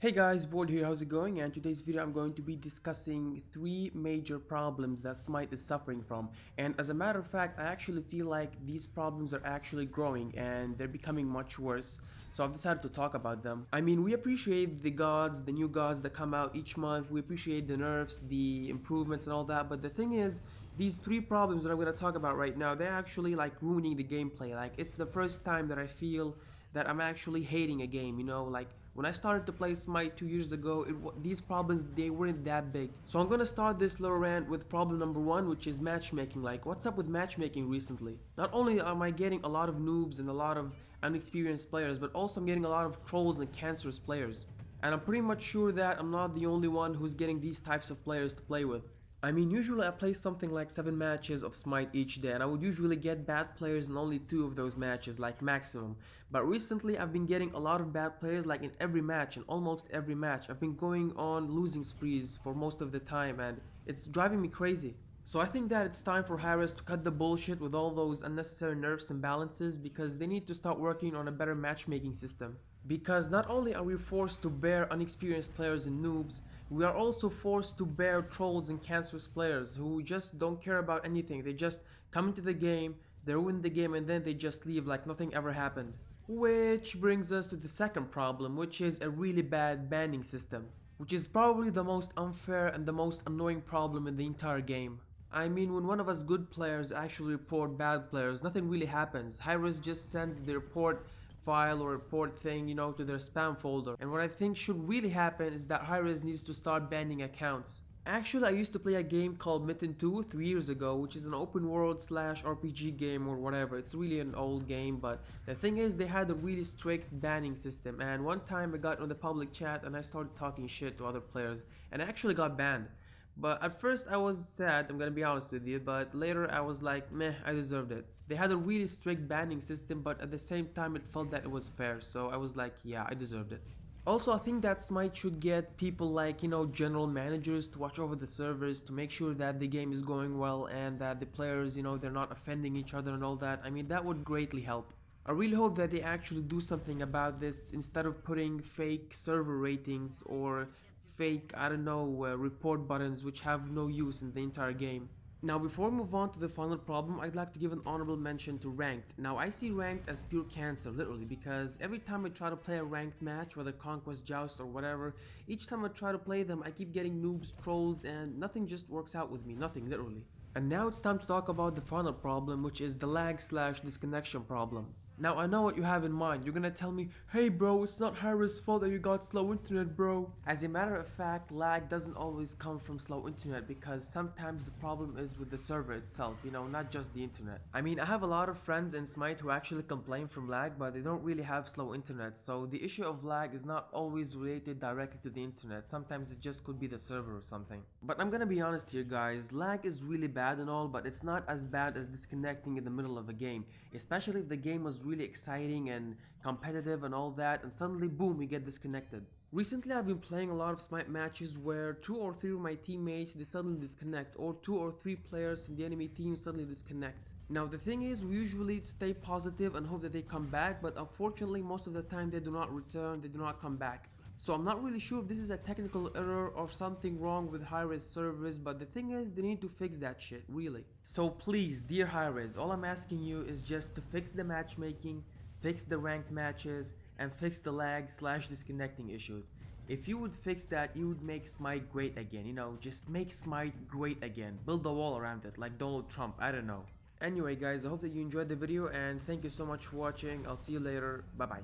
Hey guys, Board here, how's it going? And today's video I'm going to be discussing three major problems that Smite is suffering from. And as a matter of fact, I actually feel like these problems are actually growing and they're becoming much worse. So I've decided to talk about them. I mean, we appreciate the gods, the new gods that come out each month. We appreciate the nerfs, the improvements and all that. But the thing is, these three problems that I'm going to talk about right now, they're actually like ruining the gameplay. Like, it's the first time that I feel that I'm actually hating a game, like when I started to play Smite 2 years ago, these problems, they weren't that big. So I'm gonna start this little rant with problem number one, which is matchmaking. Like, what's up with matchmaking recently? Not only am I getting a lot of noobs and a lot of unexperienced players, but also I'm getting a lot of trolls and cancerous players. And I'm pretty much sure that I'm not the only one who's getting these types of players to play with. I mean, usually I play something like 7 matches of Smite each day, and I would usually get bad players in only 2 of those matches, like maximum. But recently I've been getting a lot of bad players like in every match, in almost every match. I've been going on losing sprees for most of the time and it's driving me crazy. So I think that it's time for hi-rez to cut the bullshit with all those unnecessary nerfs and balances, because they need to start working on a better matchmaking system. Because not only are we forced to bear unexperienced players and noobs, we are also forced to bear trolls and cancerous players who just don't care about anything. They just come into the game, they ruin the game, and then they just leave like nothing ever happened. Which brings us to the second problem, which is a really bad banning system, which is probably the most unfair and the most annoying problem in the entire game. I mean, when one of us good players actually report bad players, nothing really happens. hi-rez just sends the report file or report thing, to their spam folder. And what I think should really happen is that hi-rez needs to start banning accounts. Actually, I used to play a game called Mitten 2 3 years ago, which is an open world slash RPG game or whatever. It's really an old game, but the thing is, they had a really strict banning system. And one time I got on the public chat and I started talking shit to other players, and I actually got banned. But at first I was sad, I'm gonna be honest with you, but later I was like, meh, I deserved it. They had a really strict banning system, but at the same time it felt that it was fair, so I was like, yeah, I deserved it. Also, I think that Smite should get people like, general managers to watch over the servers to make sure that the game is going well and that the players, they're not offending each other and all that. I mean, that would greatly help. I really hope that they actually do something about this instead of putting fake server ratings or fake, I don't know, report buttons which have no use in the entire game. Now, before we move on to the final problem, I'd like to give an honorable mention to Ranked. Now, I see Ranked as pure cancer, literally, because every time I try to play a ranked match, whether Conquest, Joust, or whatever, each time I try to play them, I keep getting noobs, trolls, and nothing just works out with me, nothing, literally. And now it's time to talk about the final problem, which is the lag slash disconnection problem. Now, I know what you have in mind. You're gonna tell me, hey bro, it's not hi-rez's fault that you got slow internet, bro. As a matter of fact, lag doesn't always come from slow internet, because sometimes the problem is with the server itself, not just the internet. I mean, I have a lot of friends in Smite who actually complain from lag, but they don't really have slow internet, so the issue of lag is not always related directly to the internet. Sometimes it just could be the server or something. But I'm gonna be honest here, guys, lag is really bad and all, but it's not as bad as disconnecting in the middle of a game, especially if the game was really exciting and competitive and all that, and suddenly boom, we get disconnected. Recently I've been playing a lot of Smite matches where 2 or 3 of my teammates, they suddenly disconnect, or 2 or 3 players from the enemy team suddenly disconnect. Now the thing is, we usually stay positive and hope that they come back, but unfortunately most of the time they do not return, they do not come back. So I'm not really sure if this is a technical error or something wrong with hi-rez servers, but the thing is, they need to fix that shit, really. So please, dear hi-rez, all I'm asking you is just to fix the matchmaking, fix the ranked matches, and fix the lag slash disconnecting issues. If you would fix that, you would make Smite great again, just make Smite great again. Build a wall around it, like Donald Trump, I don't know. Anyway guys, I hope that you enjoyed the video and thank you so much for watching. I'll see you later, bye bye.